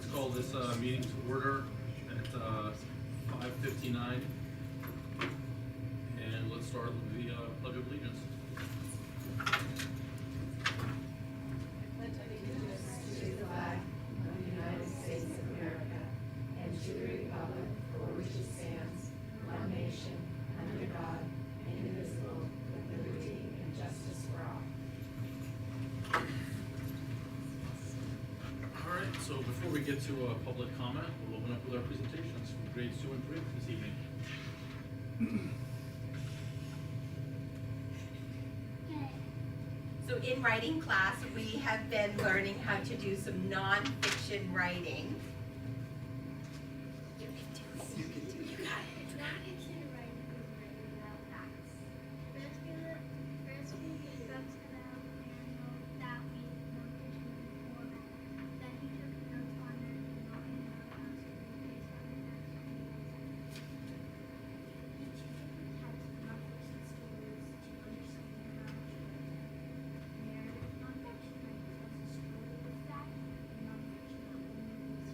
let's call this meeting to order at 5:59. And let's start with the Pledge of Allegiance. Pledge allegiance to the flag of the United States of America and to the republic for which it stands, one nation, under God, indivisible, with liberty and justice for all. All right, so before we get to public comment, we'll open up with our presentations from grades 2 and 3 this evening. So in writing class, we have been learning how to do some non-fiction writing. You can do it. You can do it. You got it. You got it. Non-fiction writing is written about facts. First we get facts about animal that we non-fiction format. Then he took notes on it and not in our class based on the facts he was each different types of non-fiction stories to understand how to write them. Narrative non-fiction writing tells a story with fact, and non-fiction that only uses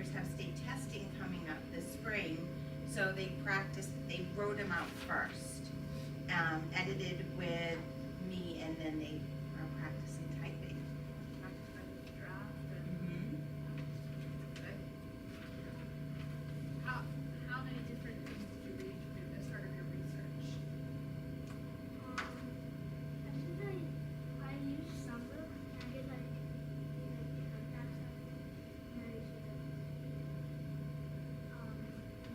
graders have state testing coming up this spring, so they wrote them out first, edited with me, and then they are practicing typing. How many different things did you read as part of your research? I think I used some book and I did like different facts of it. And I used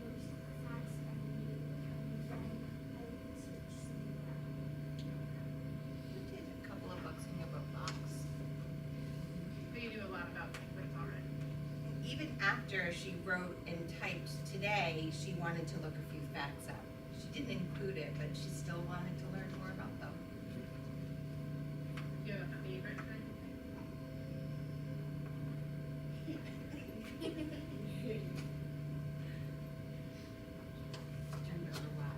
most facts and then I researched some of that. We did a couple of books in your book box. But you knew a lot about penguins already. Even after she wrote and typed today, she wanted to look a few facts up. She didn't include it, but she still wanted to learn more about them. Do you have a favorite kind of thing? I don't know why.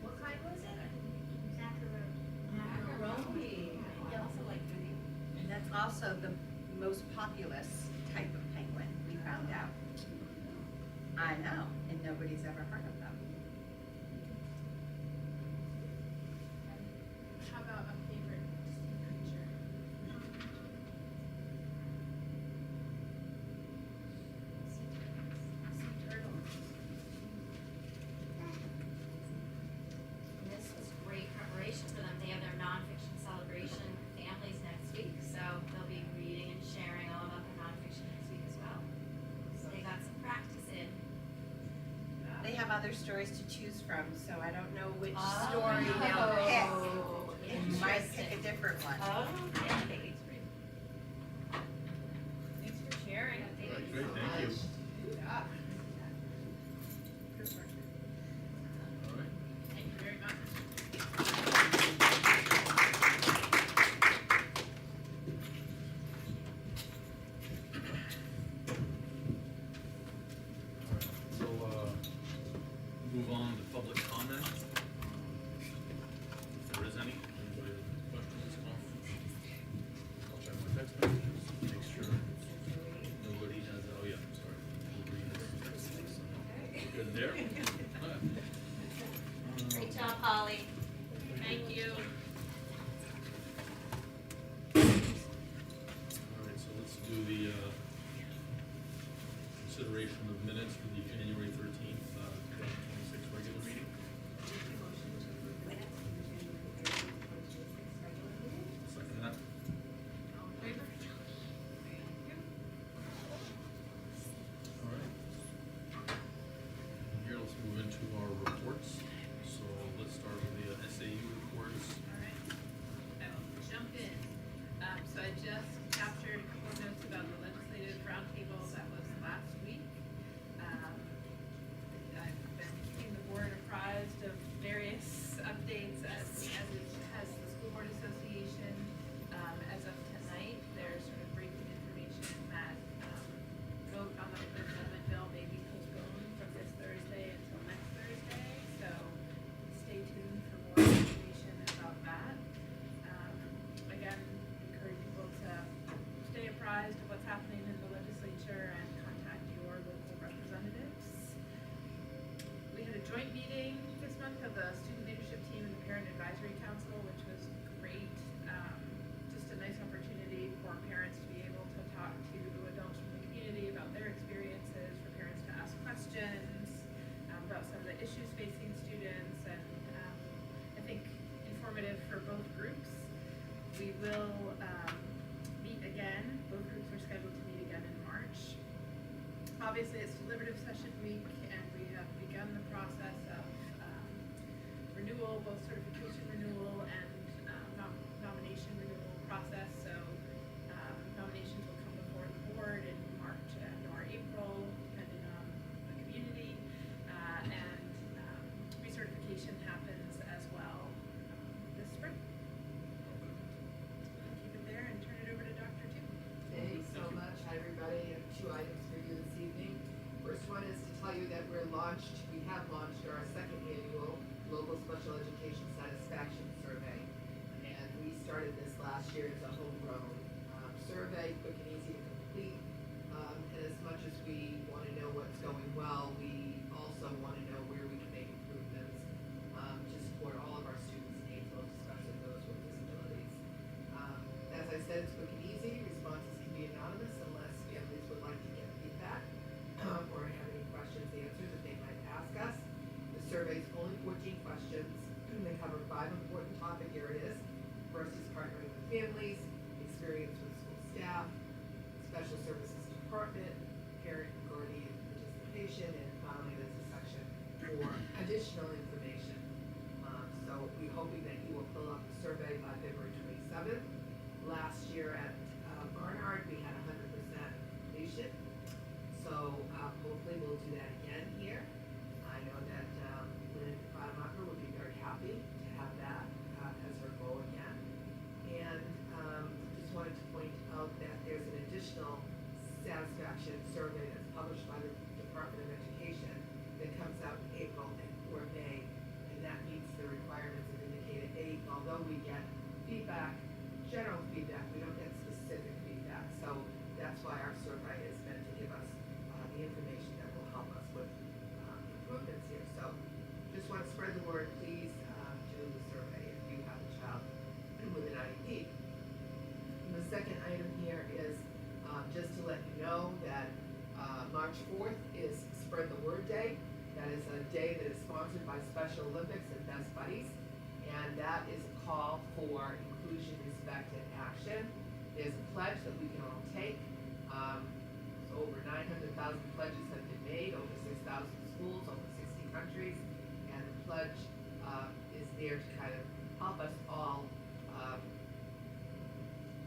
What kind was it? Macaroni. I also like foodie. And that's also the most populous type of penguin, we found out. I know, and nobody's ever heard of them. How about a favorite sea creature? Sea turtle. And this was great preparation for them. They have their nonfiction celebration with families next week, so they'll be reading and sharing all about their nonfiction next week as well. So they got some practice in. They have other stories to choose from, so I don't know which story they'll pick. They might pick a different one. Okay. Thanks for sharing. All right, great, thank you. Good work. All right. Thank you very much. So, move on to public comment. If there is any, anybody have questions, comments? I'll check my text messages, make sure nobody has, oh yeah, sorry, nobody has text me, so we're good there. Great job, Holly. Thank you. All right, so let's do the, consideration of minutes for the January 13th, 2026 regular meeting. Second that. All in favor? All right. Here, let's move into our reports. So let's start with the SAU reports. All right. I will jump in. So I just captured a couple of notes about the legislative roundtable that was last week. I've been keeping the board apprised of various updates as has the School Board Association. As of tonight, there's sort of breaking information that vote on the amendment bill may be postponed from this Thursday until next Thursday. So stay tuned for more information about that. Again, encourage people to stay apprised of what's happening in the legislature and contact your local representatives. We had a joint meeting this month of the student leadership team and the parent advisory council, which was great. Just a nice opportunity for parents to be able to talk to adults from the community about their experiences, for parents to ask questions about some of the issues facing students, and I think informative for both groups. We will meet again. Both groups are scheduled to meet again in March. Obviously, it's deliberative session week, and we have begun the process of renewal, both certification renewal and nomination renewal process. So nominations will come before the board in March or April, depending on the community, and recertification happens as well this spring. I'll keep it there and turn it over to Dr. Tu. Okay, so one is to tell you that we have launched our second annual Global Special Education Satisfaction Survey. And we started this last year as a homegrown survey, quick and easy to complete. And as much as we want to know what's going well, we also want to know where we can make improvements to support all of our students' needs, most especially those with disabilities. As I said, it's quick and easy. Responses can be anonymous unless families would like to get feedback or have any questions answered that they might ask us. The survey is only 14 questions. They cover 5 important topic areas. First is partnering with families, experience with school staff, special services department, parent and guardian participation, and finally there's a section for additional information. So we're hoping that you will fill out the survey by February 27th. Last year at Barnard, we had 100% completion. So hopefully we'll do that again here. I know that Lynn Rademacher would be very happy to have that as her goal again. And just wanted to point out that there's an additional satisfaction survey that's published by the Department of Education that comes out in April or May, and that meets the requirements of indicated 8. Although we get feedback, general feedback, we don't get specific feedback. So that's why our survey is meant to give us the information that will help us with improvements here. So just want to spread the word, please do the survey if you have a child with an IEP. And the second item here is just to let you know that March 4th is Spread the Word Day. That is a day that is sponsored by Special Olympics and Best Buddies, and that is a call for inclusion, respect, and action. There's a pledge that we can all take. Over 900,000 pledges have been made, over 6,000 schools, over 60 countries, and the pledge is there to kind of help us all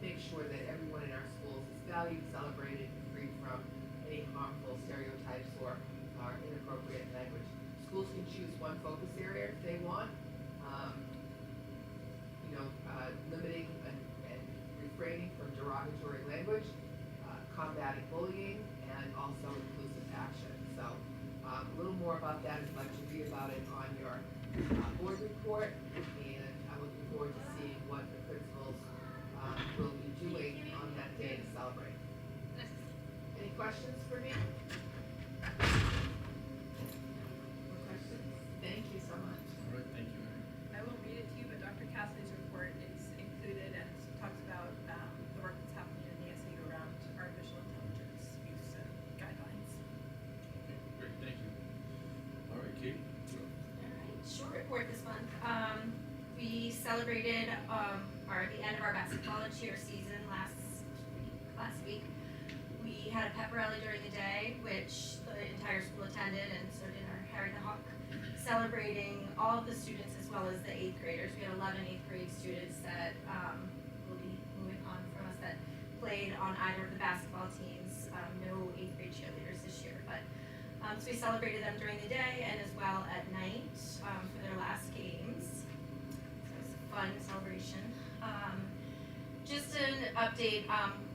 make sure that everyone in our schools is valued, celebrated, and free from any harmful stereotypes or inappropriate language. Schools can choose one focus area if they want. Limiting and refraining from derogatory language, combating bullying, and also inclusive action. So a little more about that if you'd like to read about it on your board report, and I'm looking forward to seeing what the principals will be doing on that day to celebrate. Any questions for me? More questions? Thank you so much. All right, thank you, Mary. I won't read it to you, but Dr. Cassidy's report is included and talks about the work that's happening in the SAU around artificial intelligence use and guidelines. Okay, great, thank you. All right, Katie. Alright, short report this month. We celebrated the end of our basketball and cheer season last week. We had a pep rally during the day, which the entire school attended, and so did our Harry the Hawk, celebrating all of the students as well as the 8th graders. We had 11 8th grade students that will be moving on from us that played on either of the basketball teams. No 8th grade cheerleaders this year, but so we celebrated them during the day and as well at night for their last games. So it was a fun celebration. Just an update,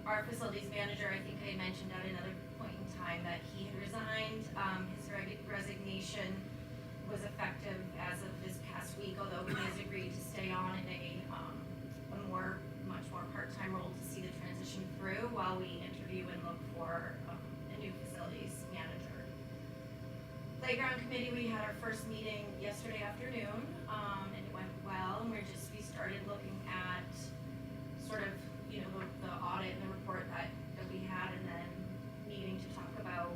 our facilities manager, I think I mentioned at another point in time that he had resigned. His resignation was effective as of this past week, although he has agreed to stay on in a much more part-time role to see the transition through while we interview and look for a new facilities manager. Playground committee, we had our first meeting yesterday afternoon, and it went well, and we started looking at sort of, the audit and the report that we had, and then needing to talk about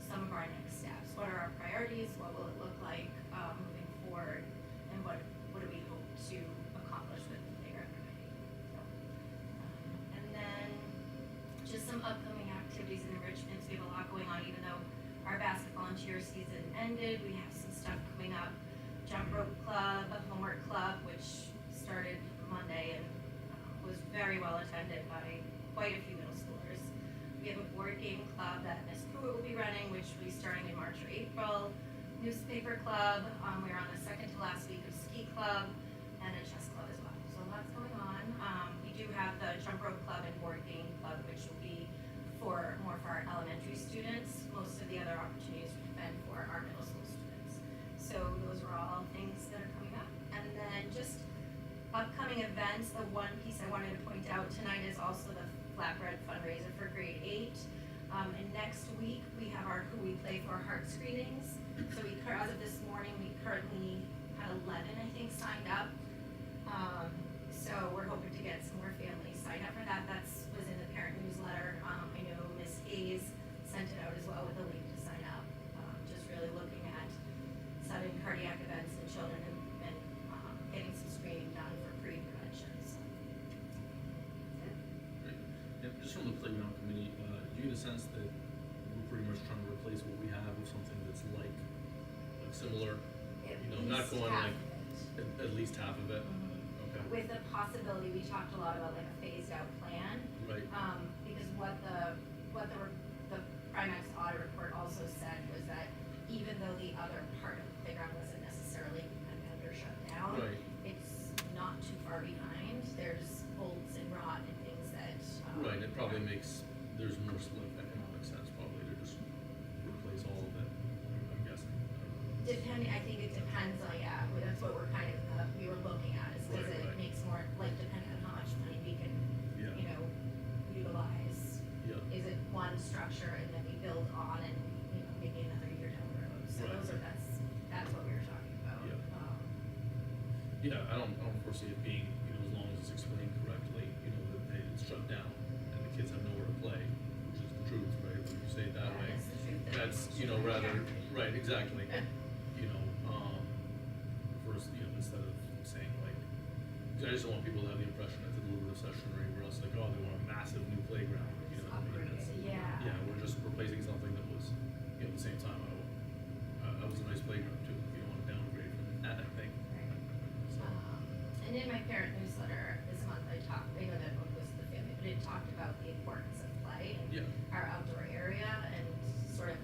some of our next steps. What are our priorities? What will it look like moving forward? And what do we hope to accomplish with the playground committee? So, and then just some upcoming activities and enrichments. We have a lot going on, even though our basketball and cheer season ended. We have some stuff coming up. Jump rope club, a homework club, which started Monday and was very well attended by quite a few middle schoolers. We have a board game club that Ms. Pruitt will be running, which will be starting in March or April. Newspaper club, we're on the second to last week of ski club, and a chess club as well. So lots going on. We do have the jump rope club and board game club, which will be more for our elementary students. Most of the other opportunities have been for our middle school students. So those are all things that are coming up. And then just upcoming events, the one piece I wanted to point out tonight is also the flatbread fundraiser for grade 8. And next week, we have our Who We Play For Heart screenings. So as of this morning, we currently had 11, I think, signed up. So we're hoping to get some more families signed up for that. Was in the parent newsletter. I know Ms. Hayes sent it out as well with a link to sign up. Just really looking at sudden cardiac events in children and getting some screening done for pre-prevention. So. Great. And just from the playground committee, do you get a sense that we're pretty much trying to replace what we have with something that's like similar? Not going like at least half of it. Mm-hmm. Okay. With the possibility, we talked a lot about like a phased out plan. Right. Because what the Primex audit report also said was that even though the other part of the playground wasn't necessarily under shut down, Right. it's not too far behind. There's bolts and rot and things that. Right. It probably there's more split economic sense probably to just replace all of it. I'm guessing. Depending, I think it depends on, that's what we're kind of, we were looking at, is because Right, it right. makes more, like, depending on how much money we can, Yeah. utilize. Yeah. Is it one structure and then we build on and, maybe another year down the road? So Right. that's what we were talking about. Yeah. Yeah, I don't foresee it being, as long as it's explained correctly, that it's shut down and the kids have nowhere to play, which is the truth, right? When you say it that way. That's the truth. That's, rather, right, exactly. First, instead of saying like, I just don't want people to have the impression at the deliberative session or anywhere else, like, oh, they want a massive new playground, Upgrade it, yeah. Yeah, we're just replacing something that was, at the same time, I was a nice playground too, if you don't want to downgrade from that, I think. So, And in my parent newsletter this month, I know that book was the family, but it talked about the importance of play and Yeah. our outdoor area and sort of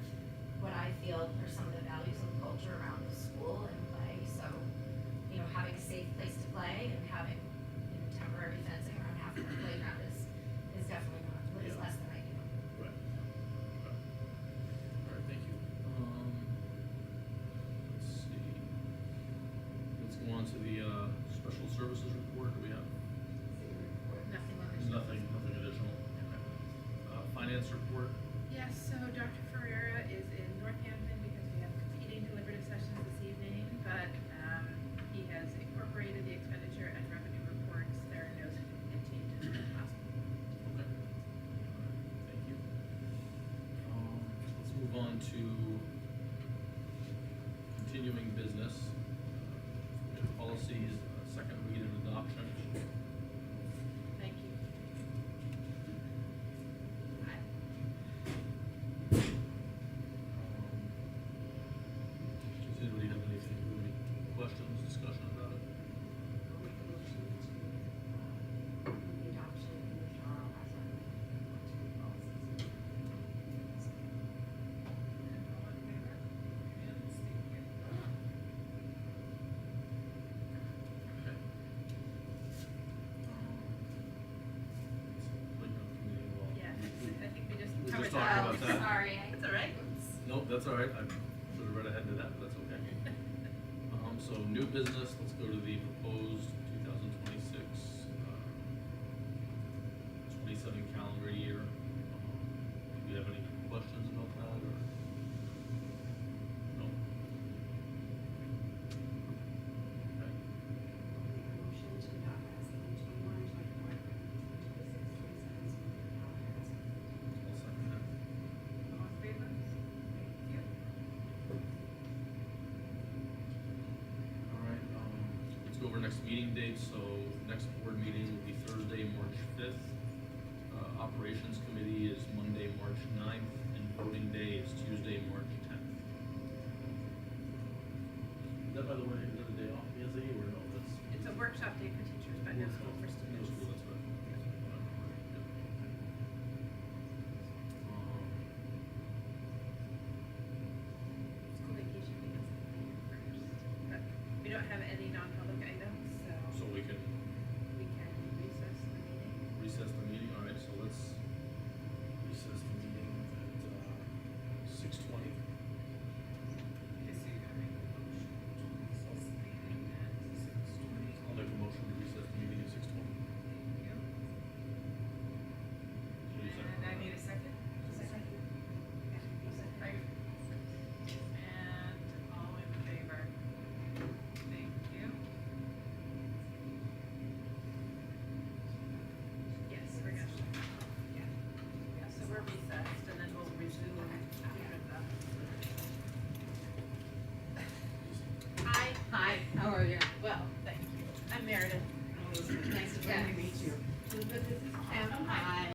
what I feel are some of the values and culture around the school and play. So, having a safe place to play and having temporary fencing around half of the playground is definitely not, is Yeah. less than ideal. Right. All right, thank you. Let's see. Let's go on to the special services report. Do we have Nothing additional. nothing additional? Okay. Finance report. Yes, so Dr. Ferreira is in Northampton because we have competing deliberative sessions this evening, but he has incorporated the expenditure and revenue reports. There are no significant changes from last month. Okay. Thank you. Let's move on to continuing business. We have policies, second read and adoption. Thank you. Does anybody have any questions, discussion about it? I'll make a motion to, the adoption and withdrawal as our policies. And all in favor? Unanimous, thank you. Okay. Playground committee, well, Yes, we- I think we just we covered just talked that. about that. Sorry. It's all right. Nope, that's all right. I should have read ahead to that, but that's okay. So new business, let's go to the proposed 2026, 27 calendar year. Do you have any questions about that or? No? Okay. Motion to adopt as the 21, 24, 26, 27 school year calendar as presented. I'll second that. All in favor? Thank you. All right, let's go over next meeting dates. So next board meeting will be Thursday, March 5th. Operations committee is Monday, March 9th, and voting day is Tuesday, March 10th. Is that, by the way, is that a day off, PSA, or no? That's. It's a workshop day for teachers, but no school for No students. school, that's right. School vacation begins May 1st, but we don't have any non-public items, So we can we can recess the meeting. recess the meeting, all right, so let's recess the meeting yeah. Well, thank you. I'm Meredith. Nice to Yes. meet you. Elizabeth, this is Kim. Hi.